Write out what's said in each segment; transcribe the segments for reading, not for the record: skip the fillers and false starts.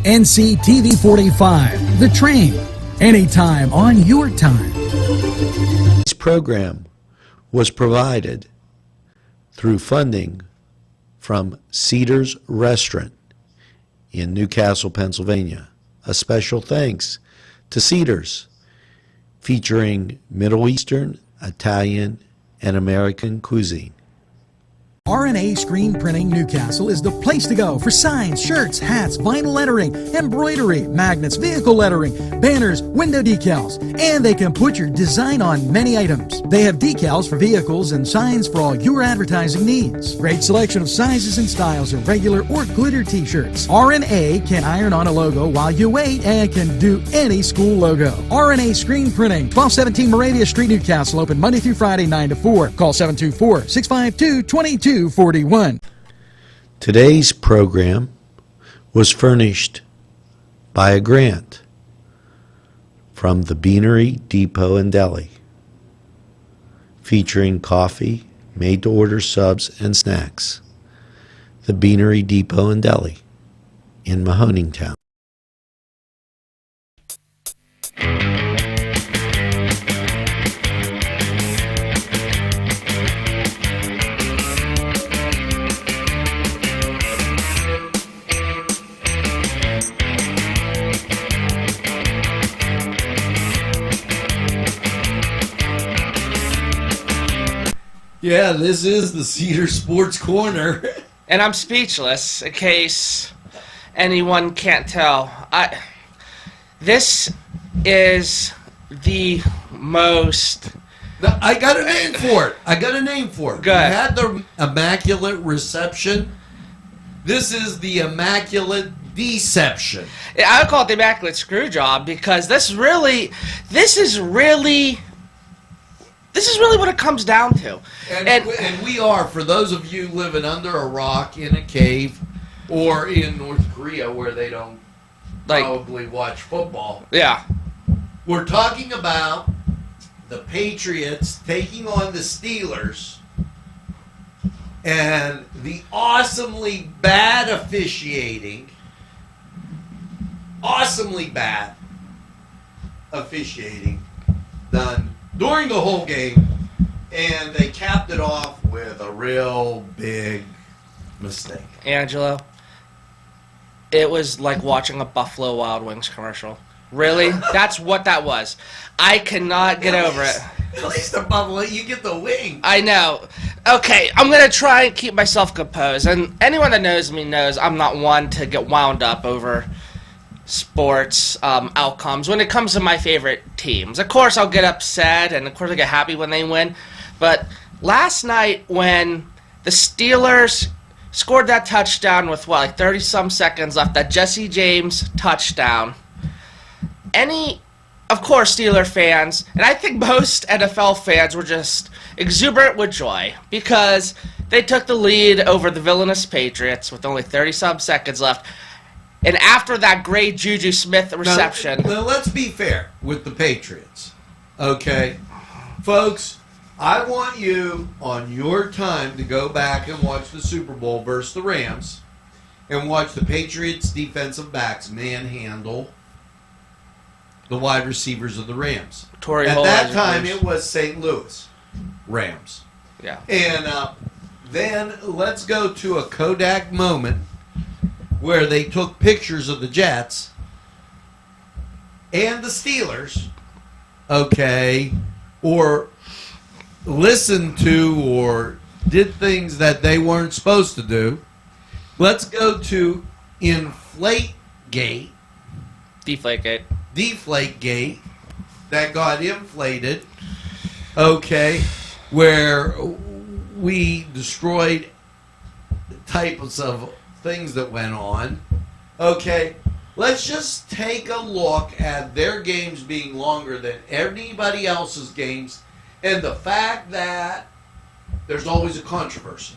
NCTV45, The Train, anytime on your time. This program was provided through funding from Cedars Restaurant in Newcastle, Pennsylvania. A special thanks to Cedars, featuring Middle Eastern, Italian, and American cuisine. RNA Screen Printing Newcastle is the place to go for signs, shirts, hats, vinyl lettering, embroidery, magnets, vehicle lettering, banners, window decals, and they can put your design on many items. They have decals for vehicles and signs for all your advertising needs. Great selection of sizes and styles of regular or glitter t-shirts. RNA can iron on a logo while you wait and can do any school logo. RNA Screen Printing, 1217 Moravia Street, Newcastle, open Monday through Friday, 9 to 4. Call 724-652-2241. Today's program was furnished by a grant from the Beanery Depot and Deli, featuring coffee, made-to-order subs, and snacks. The Beanery Depot and Deli in Mahoningtown. Yeah, this is the Cedar Sports Corner. And I'm speechless, in case anyone can't tell. This is the most... I got a name for it. Good. We had the Immaculate Reception. This is the Immaculate Deception. I would call it the Immaculate Screwjob, because this is really what it comes down to. And we are, for those of you living under a rock, in a cave, or in North Korea where they don't probably watch football. Yeah. We're talking about the Patriots taking on the Steelers and the awesomely bad officiating. Done during the whole game, and they capped it off with a real big mistake. Angelo, it was like watching a Buffalo Wild Wings commercial. Really? That's what that was. I cannot get over it. At least the Buffalo, you get the wing. I know. Okay, I'm going to try and keep myself composed. And anyone that knows me knows I'm not one to get wound up over sports outcomes when it comes to my favorite teams. Of course, I'll get upset, and of course, I get happy when they win. But last night, when the Steelers scored that touchdown with, 30-some seconds left, that Jesse James touchdown, of course, Steeler fans, and I think most NFL fans were just exuberant with joy because they took the lead over the villainous Patriots with only 30-some seconds left. And after that great Juju Smith reception... Now, let's be fair with the Patriots, okay? Folks, I want you, on your time, to go back and watch the Super Bowl versus the Rams and watch the Patriots defensive backs manhandle the wide receivers of the Rams. At that time, it was St. Louis Rams. Yeah. And then let's go to a Kodak moment where they took pictures of the Jets and the Steelers, okay, or listened to or did things that they weren't supposed to do. Let's go to Deflategate, that got inflated, okay, where we destroyed types of things that went on. Okay, let's just take a look at their games being longer than anybody else's games and the fact that there's always a controversy.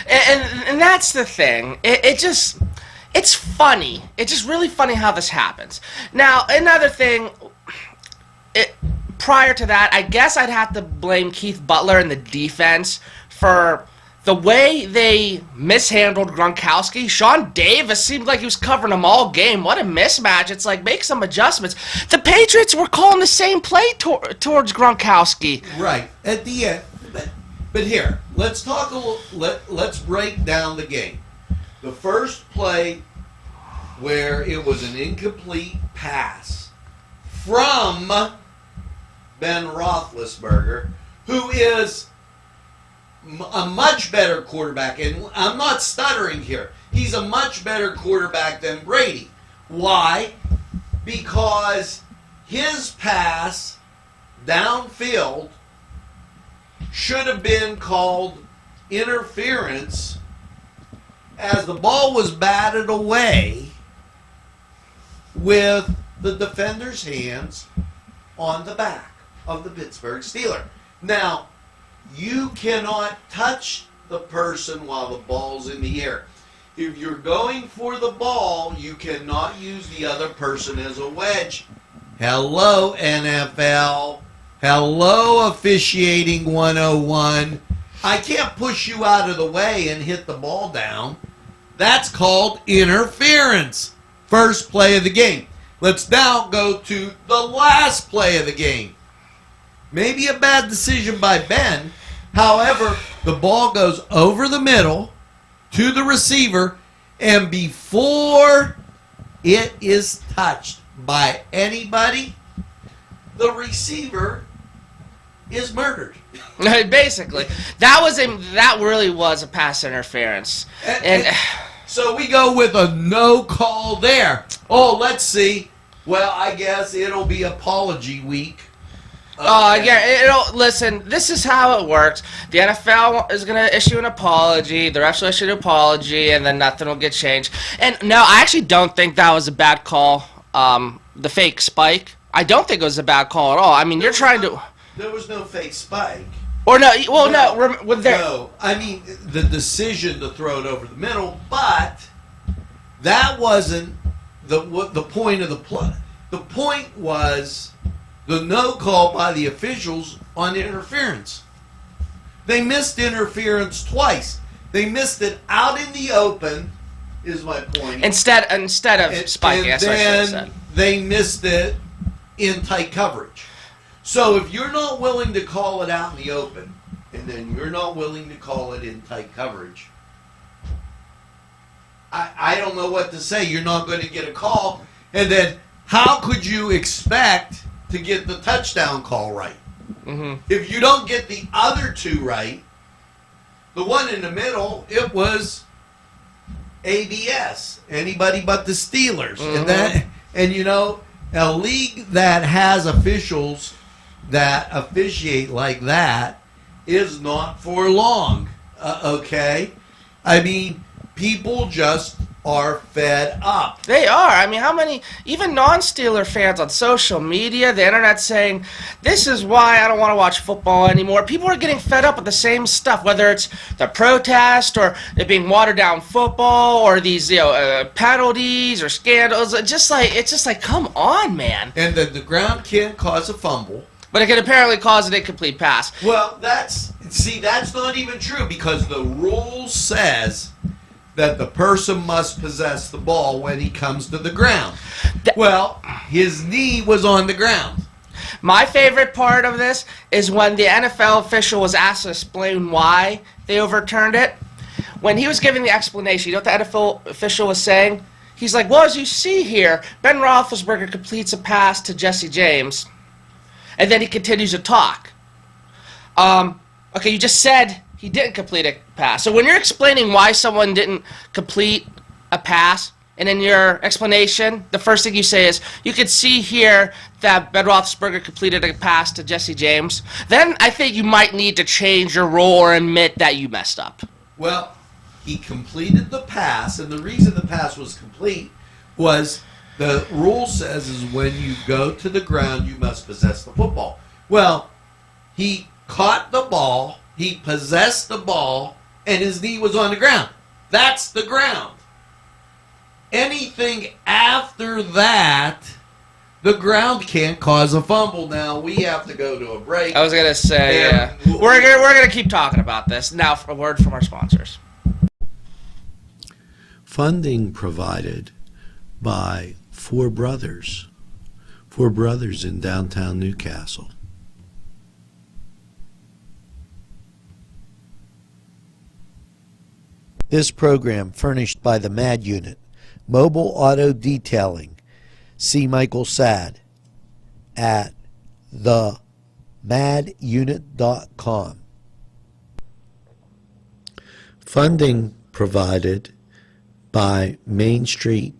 And that's the thing. It's funny. It's just really funny how this happens. Now, another thing, prior to that, I guess I'd have to blame Keith Butler and the defense for the way they mishandled Gronkowski, Sean Davis seemed like he was covering them all game. What a mismatch. It's like, make some adjustments. The Patriots were calling the same play towards Gronkowski. Right. At the end. But here, let's talk a little, let's break down the game. The first play where it was an incomplete pass from Ben Roethlisberger, who is a much better quarterback, and I'm not stuttering here. He's a much better quarterback than Brady. Why? Because his pass downfield should have been called interference as the ball was batted away with the defender's hands on the back of the Pittsburgh Steeler. Now, you cannot touch the person while the ball's in the air. If you're going for the ball, you cannot use the other person as a wedge. Hello, NFL. Hello, officiating 101. I can't push you out of the way and hit the ball down. That's called interference. First play of the game. Let's now go to the last play of the game. Maybe a bad decision by Ben. However, the ball goes over the middle to the receiver, and before it is touched by anybody, the receiver is murdered. Basically, that really was a pass interference. And so we go with a no call there. Oh, let's see. Well, I guess it'll be apology week. Listen, this is how it works. The NFL is going to issue an apology, the refs will issue an apology, and then nothing will get changed. And no, I actually don't think that was a bad call, the fake spike. I don't think it was a bad call at all. I mean, There was no fake spike. Or no, well, no. I mean, the decision to throw it over the middle, but that wasn't the point of the play. The point was the no call by the officials on interference. They missed interference twice. They missed it out in the open, is my point. Instead of spiking, that's what I should have said. They missed it in tight coverage. So if you're not willing to call it out in the open, and then you're not willing to call it in tight coverage, I don't know what to say. You're not going to get a call. And then how could you expect to get the touchdown call right? Mm-hmm. If you don't get the other two right, the one in the middle, it was ABS, anybody but the Steelers. Mm-hmm. And you know, a league that has officials that officiate like that is not for long. Okay? I mean, people just are fed up. They are. I mean, how many, even non-Steeler fans on social media, the internet saying, this is why I don't want to watch football anymore. People are getting fed up with the same stuff, whether it's the protest or it being watered down football or these penalties or scandals. It's just like, come on, man. And the ground can't cause a fumble. But it can apparently cause an incomplete pass. Well, that's not even true because the rule says that the person must possess the ball when he comes to the ground. Well, his knee was on the ground. My favorite part of this is when the NFL official was asked to explain why they overturned it. When he was giving the explanation, you know what the NFL official was saying? He's like, well, as you see here, Ben Roethlisberger completes a pass to Jesse James. And then he continues to talk. Okay, you just said he didn't complete a pass. So when you're explaining why someone didn't complete a pass, and in your explanation, the first thing you say is, you can see here that Ben Roethlisberger completed a pass to Jesse James, then I think you might need to change your role or admit that you messed up. Well, he completed the pass, and the reason the pass was complete was the rule says is when you go to the ground, you must possess the football. Well, he caught the ball, he possessed the ball, and his knee was on the ground. That's the ground. Anything after that The ground can't cause a fumble. Now we have to go to a break. I was gonna say, yeah. We're gonna keep talking about this now. A word from our sponsors. Funding provided by Four Brothers in downtown Newcastle. This program furnished by the MAD Unit, Mobile Auto Detailing. See Michael Sad at themadunit.com. Funding provided by Main Street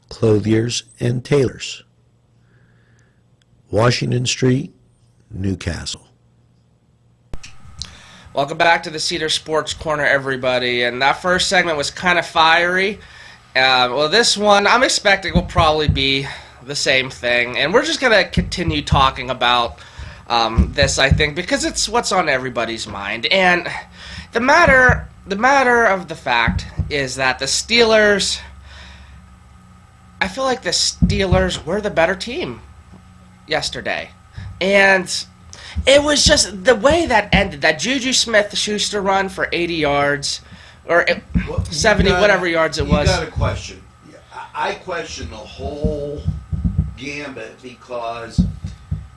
Clothiers and Tailors, Washington Street, Newcastle. Welcome back to the Cedars Sports Corner, everybody. And that first segment was kind of fiery. Well, this one I'm expecting will probably be the same thing. And we're just going to continue talking about this, I think, because it's what's on everybody's mind. And the matter of the fact is that the Steelers, I feel like the Steelers were the better team yesterday. And it was just the way that ended. That Juju Smith-Schuster run for 80 yards, or 70, whatever yards it was. You got a question. I question the whole gambit because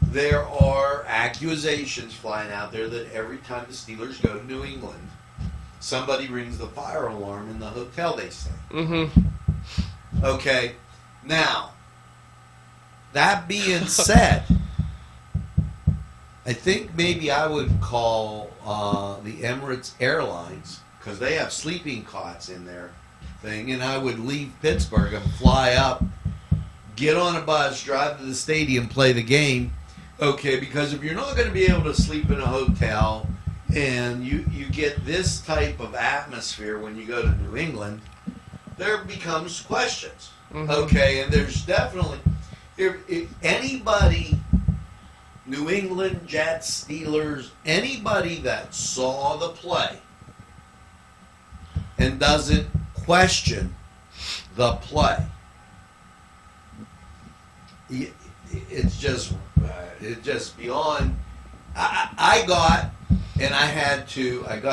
there are accusations flying out there that every time the Steelers go to New England, somebody rings the fire alarm in the hotel they stay. Mm-hmm. Okay. Now, that being said, I think maybe I would call the Emirates Airlines, because they have sleeping cots in their thing, and I would leave Pittsburgh and fly up, get on a bus, drive to the stadium, play the game. Okay, because if you're not going to be able to sleep in a hotel and you get this type of atmosphere when you go to New England, there becomes questions. Mm-hmm. Okay, and there's definitely, if anybody, New England, Jets, Steelers, anybody that saw the play and doesn't question the play, it's just beyond. I got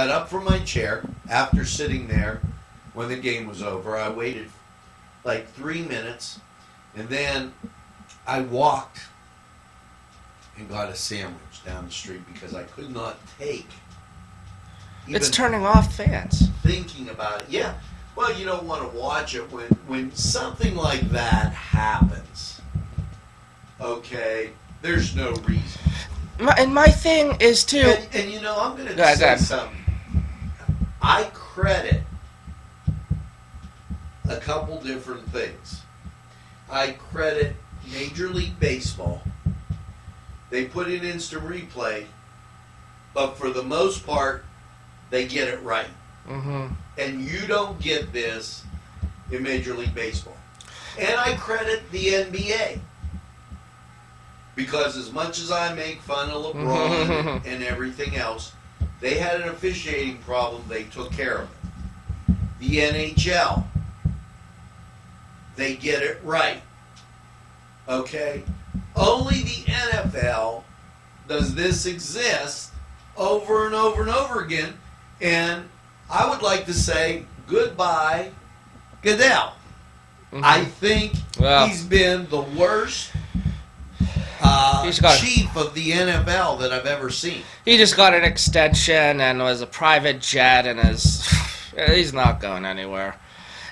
up from my chair after sitting there when the game was over. I waited like 3 minutes, and then I walked and got a sandwich down the street because I could not take. It's turning off fans. Thinking about it, yeah. Well, you don't want to watch it when something like that happens. Okay, there's no reason. My thing is too. And you know, I'm going to say something. I credit a couple different things. I credit Major League Baseball. They put in instant replay, but for the most part, they get it right. Mm-hmm. And you don't get this in Major League Baseball. And I credit the NBA. Because as much as I make fun of LeBron and everything else, they had an officiating problem. They took care of it. The NHL, they get it right. Okay? Only the NFL does this exist over and over and over again. And I would like to say goodbye, Goodell. Mm-hmm. I think he's been the worst chief of the NFL that I've ever seen. He just got an extension and was a private jet, and he's not going anywhere.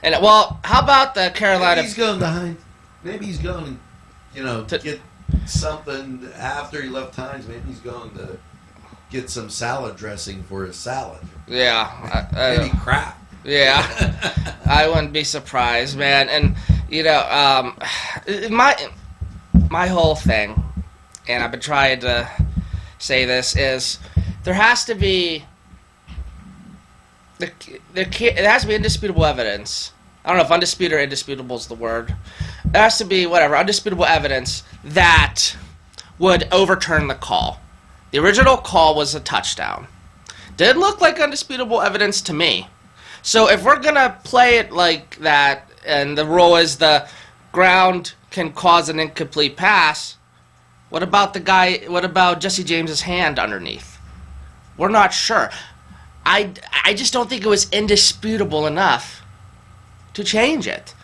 And well, how about the Carolina? Maybe he's going behind. Maybe he's going, to get something after he left Hines. Maybe he's going to get some salad dressing for his salad. Yeah, maybe crap. Yeah, I wouldn't be surprised, man. And my whole thing, and I've been trying to say this, is there has to be it has to be indisputable evidence. I don't know if undisputed or indisputable is the word. There has to be undisputable evidence that would overturn the call. The original call was a touchdown. Did look like undisputable evidence to me. So if we're going to play it like that, and the rule is the ground can cause an incomplete pass, what about Jesse James's hand underneath? We're not sure. I just don't think it was indisputable enough to change it.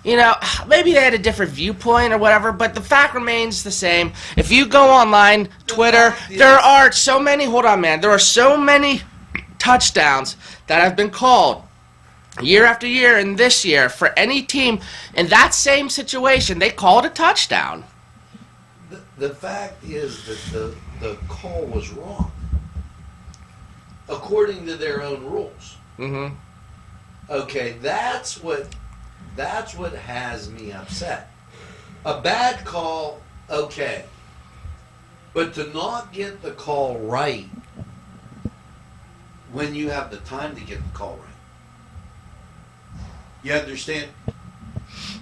You know, maybe they had a different viewpoint or whatever, but the fact remains the same. If you go online, Twitter, there are so many, hold on, man, there are so many touchdowns that have been called year after year and this year for any team in that same situation. They call it a touchdown. The fact is that the call was wrong, according to their own rules. Mm-hmm. Okay, that's what has me upset. A bad call, okay, but to not get the call right when you have the time to get the call right. You understand?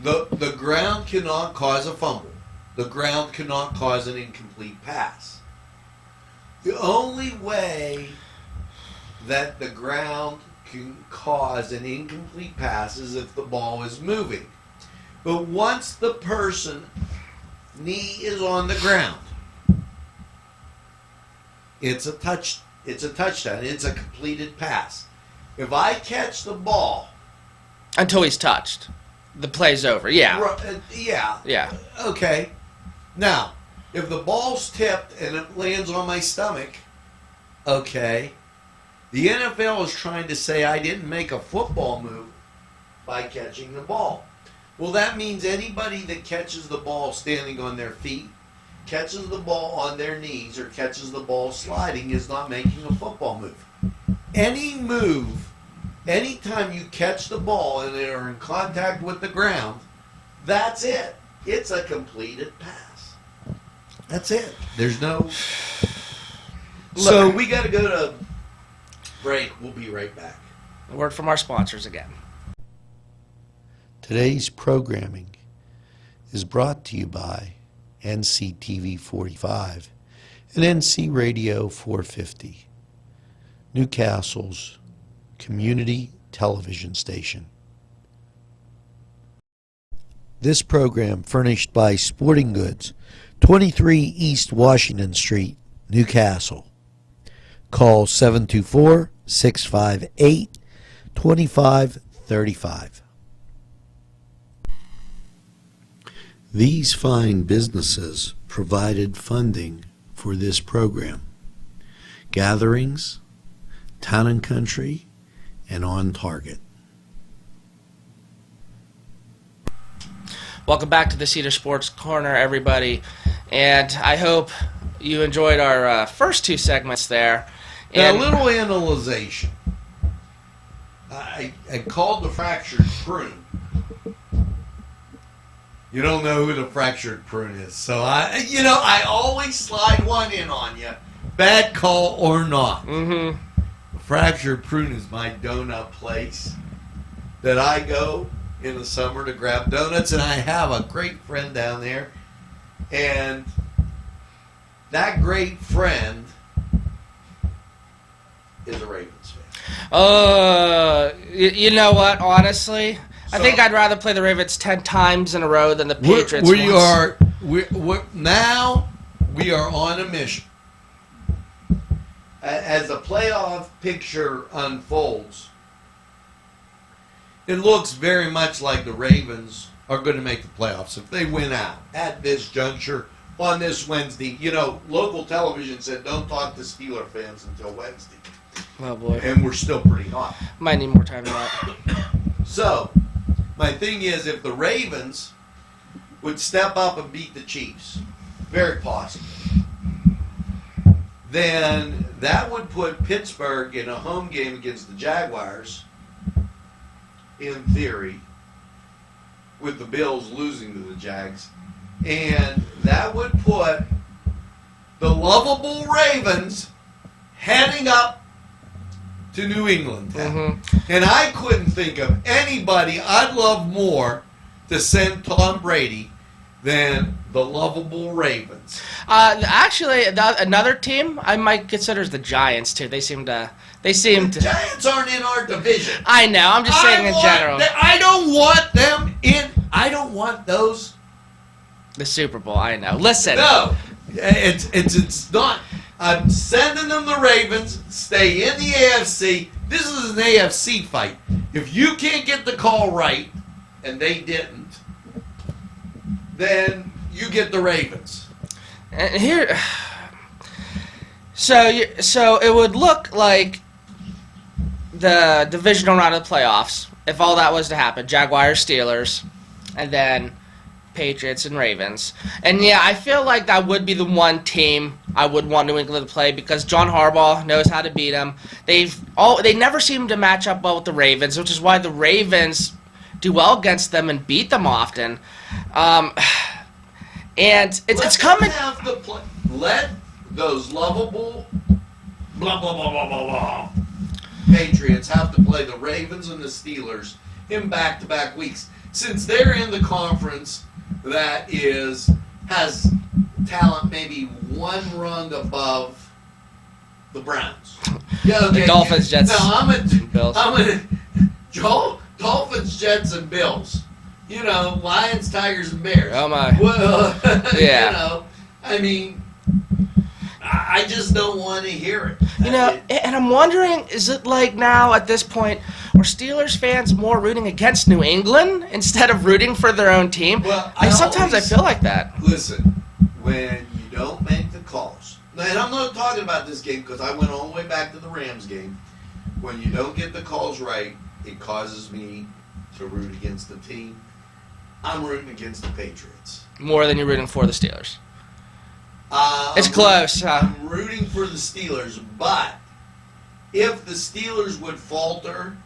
The ground cannot cause a fumble. The ground cannot cause an incomplete pass. The only way that the ground can cause an incomplete pass is if the ball is moving. But once the person knee is on the ground, it's a touchdown. It's a completed pass. If I catch the ball Until he's touched. The play's over, yeah. Yeah. Okay. Now, if the ball's tipped and it lands on my stomach, okay, the NFL is trying to say I didn't make a football move by catching the ball. Well, that means anybody that catches the ball standing on their feet, catches the ball on their knees, or catches the ball sliding is not making a football move. Any move, anytime you catch the ball and they are in contact with the ground, that's it. It's a completed pass. That's it. There's no... So we got to go to break. We'll be right back. A word from our sponsors again. Today's programming is brought to you by NCTV45 and NC Radio 450, Newcastle's community television station. This program furnished by Sporting Goods, 23 East Washington Street, Newcastle. Call 724-658-2535. These fine businesses provided funding for this program. Gatherings, Town and Country, and On Target. Welcome back to the Cedar Sports Corner, everybody. And I hope you enjoyed our first two segments there. Now, And a little analyzation. I called the fractured prune. You don't know who the fractured prune is. So, I always slide one in on you. Bad call or not. Mm-hmm. The fractured prune is my donut place that I go in the summer to grab donuts, and I have a great friend down there. And that great friend is a Ravens fan. You know what, honestly? I think I'd rather play the Ravens 10 times in a row than the Patriots Now we are on a mission. As the playoff picture unfolds, it looks very much like the Ravens are going to make the playoffs if they win out at this juncture on this Wednesday. You know, local television said don't talk to Steeler fans until Wednesday. Oh, boy. And we're still pretty hot. Might need more time than that. So, my thing is, if the Ravens would step up and beat the Chiefs, very possible, then that would put Pittsburgh in a home game against the Jaguars, in theory, with the Bills losing to the Jags. And that would put the lovable Ravens heading up to New England. Mm-hmm. And I couldn't think of anybody I'd love more to send Tom Brady than the lovable Ravens. Actually, another team I might consider is the Giants, too. The Giants aren't in our division. I know. I'm just saying in general. I don't want them in. I don't want those The Super Bowl, I know. Listen. No, it's not. I'm sending them the Ravens. Stay in the AFC. This is an AFC fight. If you can't get the call right, and they didn't, then you get the Ravens. And here, so it would look like the divisional round of the playoffs, if all that was to happen, Jaguars, Steelers, and then Patriots and Ravens. And yeah, I feel like that would be the one team I would want New England to play because John Harbaugh knows how to beat them. They never seem to match up well with the Ravens, which is why the Ravens do well against them and beat them often. And it's coming. Have to play. Let those lovable blah blah blah blah blah blah Patriots have to play the Ravens and the Steelers in back-to-back weeks, since they're in the conference that has talent maybe one rung above the Browns. Yeah, okay. The Dolphins, Jets, Bills. Dolphins, Jets, and Bills. You know, Lions, Tigers, and Bears. Oh my. Well, yeah. You know, I mean, I just don't want to hear it. You know, and I'm wondering, is it like now at this point, are Steelers fans more rooting against New England instead of rooting for their own team? Well, Sometimes I feel like that. Listen, when you don't make the calls, and I'm not talking about this game because I went all the way back to the Rams game. When you don't get the calls right, it causes me to root against the team. I'm rooting against the Patriots. More than you're rooting for the Steelers. It's close. I'm rooting for the Steelers, but if the Steelers would falter,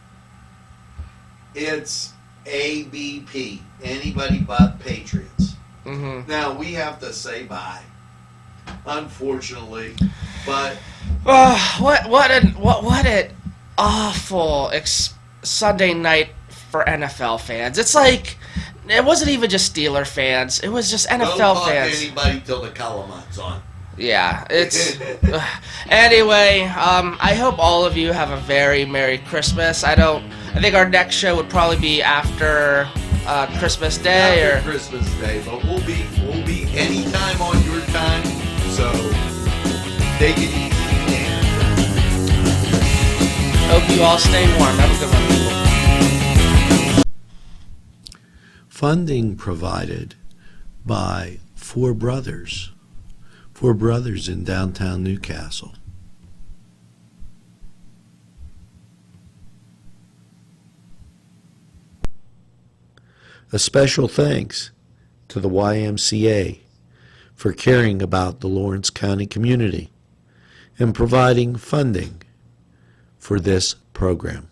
it's ABP. Anybody but Patriots. Mm-hmm. Now, we have to say bye, unfortunately, but... What an awful Sunday night for NFL fans. It's like... It wasn't even just Steeler fans. It was just NFL don't talk fans. to anybody till the Calamat's on. Yeah, it's... Anyway, I hope all of you have a very Merry Christmas. I think our next show would probably be after Christmas Day. After Christmas Day, but we'll be anytime on your time, so take it easy. Hope you all stay warm. Have a good one, people. Funding provided by Four Brothers in downtown Newcastle. A special thanks to the YMCA for caring about the Lawrence County community and providing funding for this program.